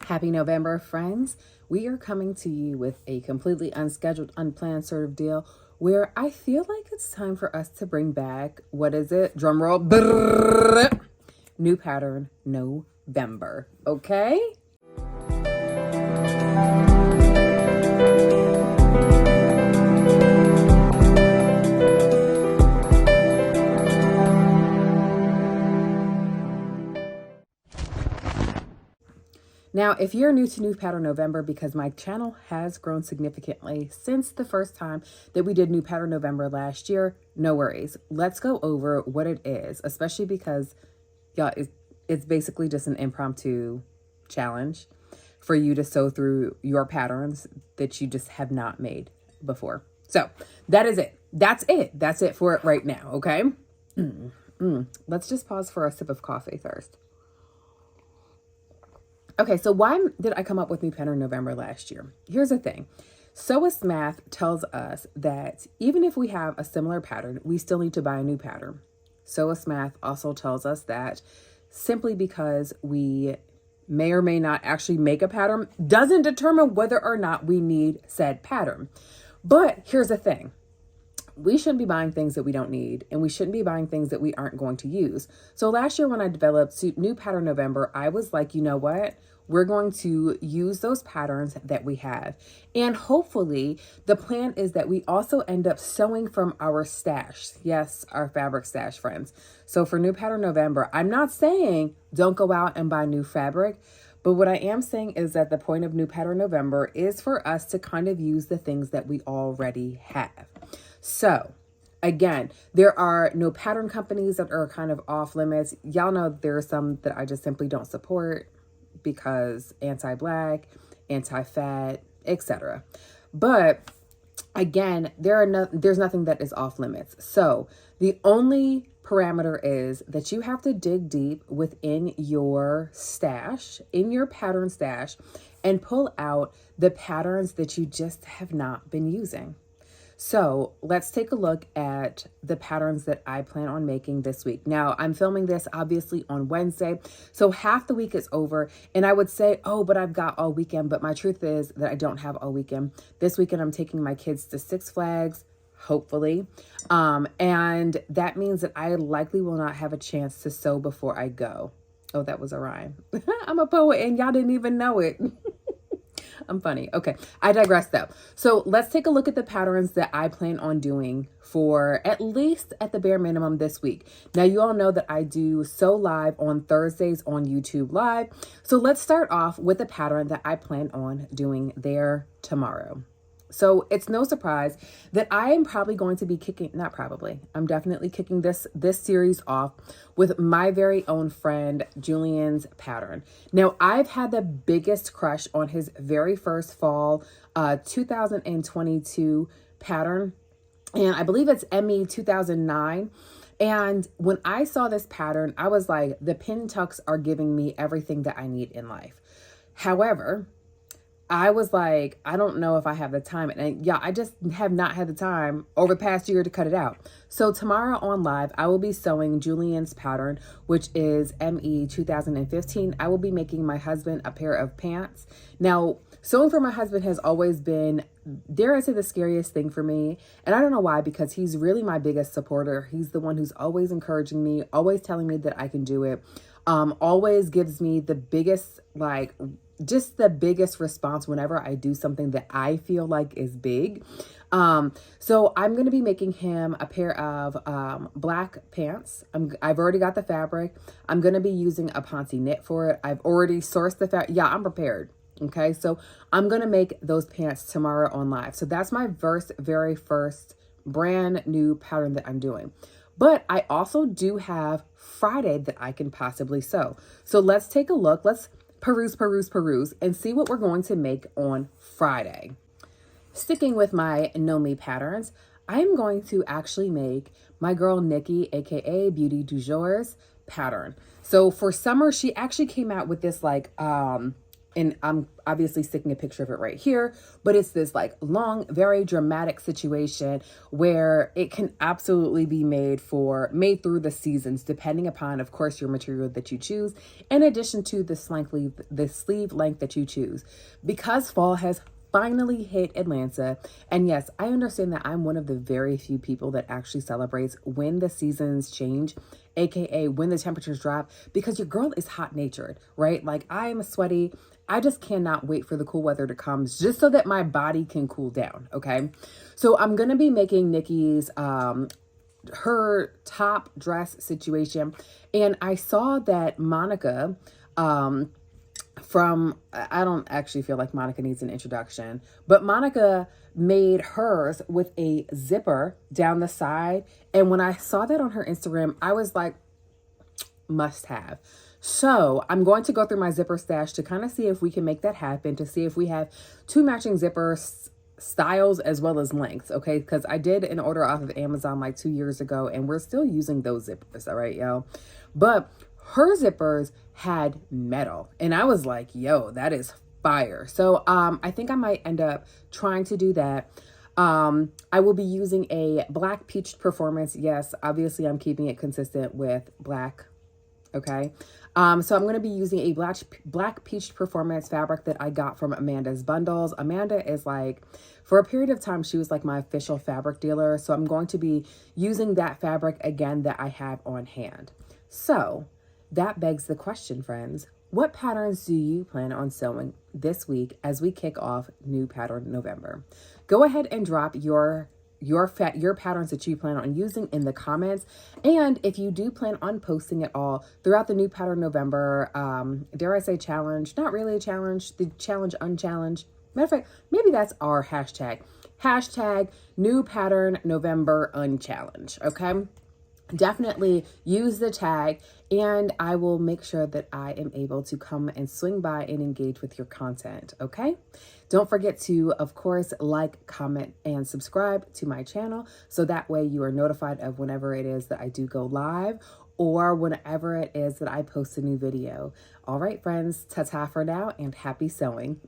Happy November, friends. We are coming to you with a completely unscheduled, unplanned sort of deal where I feel like it's time for us to bring back, what is it? Drum roll. Brrr, new pattern, November. Okay? Now, if you're new to New Pattern November, because my channel has grown significantly since the first time that we did New Pattern November last year, no worries. Let's go over what it is, especially because, y'all, it's basically just an impromptu challenge for you to sew through your patterns that you just have not made before. So that is it. That's it. That's it for it right now, okay? Let's just pause for a sip of coffee first. Okay, so why did I come up with New Pattern November last year? Here's the thing. Sewist math tells us that even if we have a similar pattern, we still need to buy a new pattern. Sewist math also tells us that simply because we may or may not actually make a pattern doesn't determine whether or not we need said pattern. But here's the thing. We shouldn't be buying things that we don't need, and we shouldn't be buying things that we aren't going to use. So last year when I developed New Pattern November, I was like, you know what? We're going to use those patterns that we have. And hopefully the plan is that we also end up sewing from our stash. Yes, our fabric stash, friends. So for New Pattern November, I'm not saying don't go out and buy new fabric, but what I am saying is that the point of New Pattern November is for us to kind of use the things that we already have. So again, there are no pattern companies that are kind of off limits. Y'all know there are some that I just simply don't support because anti-Black, anti-fat, etc. But again, there's nothing that is off limits. So the only parameter is that you have to dig deep within your stash, in your pattern stash, and pull out the patterns that you just have not been using. So let's take a look at the patterns that I plan on making this week. Now, I'm filming this obviously on Wednesday, so half the week is over. And I would say, oh, but I've got all weekend. But my truth is that I don't have all weekend. This weekend, I'm taking my kids to Six Flags, hopefully. And that means that I likely will not have a chance to sew before I go. Oh, that was a rhyme. I'm a poet and y'all didn't even know it. I'm funny. Okay, I digress though. So let's take a look at the patterns that I plan on doing for at least at the bare minimum this week. Now, you all know that I do Sew Live on Thursdays on YouTube Live. So let's start off with a pattern that I plan on doing there tomorrow. So it's no surprise that I am probably going to be I'm definitely kicking this series off with my very own friend Julian's pattern. Now, I've had the biggest crush on his very first fall 2022 pattern, and I believe it's ME 2009. And when I saw this pattern, I was like, the Pintucks are giving me everything that I need in life. However, I was like, I don't know if I have the time. And yeah, I just have not had the time over the past year to cut it out. So tomorrow on live, I will be sewing Julian's pattern, which is ME 2015. I will be making my husband a pair of pants. Now, sewing for my husband has always been, dare I say, the scariest thing for me. And I don't know why, because he's really my biggest supporter. He's the one who's always encouraging me, always telling me that I can do it. Always gives me the biggest, just the biggest response whenever I do something that I feel like is big. So I'm going to be making him a pair of black pants. I've already got the fabric. I'm going to be using a Ponte knit for it. I've already sourced the fabric. Yeah, I'm prepared. Okay, so I'm going to make those pants tomorrow on live. So that's my very first brand new pattern that I'm doing. But I also do have Friday that I can possibly sew. So let's take a look. Let's peruse, and see what we're going to make on Friday. Sticking with my Know Me patterns, I'm going to actually make my girl Nikki, aka Beauty Du Jour's pattern. So for summer, she actually came out with this and I'm obviously sticking a picture of it right here, but it's this like long, very dramatic situation where it can absolutely be made through the seasons, depending upon, of course, your material that you choose, in addition to the sleeve length that you choose. Because fall has finally hit Atlanta. And yes, I understand that I'm one of the very few people that actually celebrates when the seasons change, aka when the temperatures drop, because your girl is hot natured, right? Like I am sweaty. I just cannot wait for the cool weather to come just so that my body can cool down. Okay. So I'm going to be making Nikki's, her top dress situation. And I saw that Monica, I don't actually feel like Monica needs an introduction, but Monica made hers with a zipper down the side. And when I saw that on her Instagram, I was like, must have. So I'm going to go through my zipper stash to kind of see if we can make that happen, to see if we have two matching zipper styles as well as lengths. Okay. Because I did an order off of Amazon like 2 years ago and we're still using those zippers. All right, yo. But her zippers had metal and I was like, yo, that is fire. So I think I might end up trying to do that. I will be using a black peach performance. Yes, obviously I'm keeping it consistent with black. Okay. So I'm going to be using a black peach performance fabric that I got from Amanda's Bundles. Amanda is like, for a period of time, she was like my official fabric dealer. So I'm going to be using that fabric again that I have on hand. So that begs the question, friends, what patterns do you plan on sewing this week as we kick off New Pattern November? Go ahead and drop your patterns that you plan on using in the comments. And if you do plan on posting it all throughout the New Pattern November, dare I say challenge, not really a challenge, the challenge unchallenged. Matter of fact, maybe that's our hashtag New Pattern November Unchallenge. Okay. Definitely use the tag and I will make sure that I am able to come and swing by and engage with your content. Okay. Don't forget to, of course, like, comment, and subscribe to my channel. So that way you are notified of whenever it is that I do go live or whenever it is that I post a new video. All right, friends, ta-ta for now and happy sewing.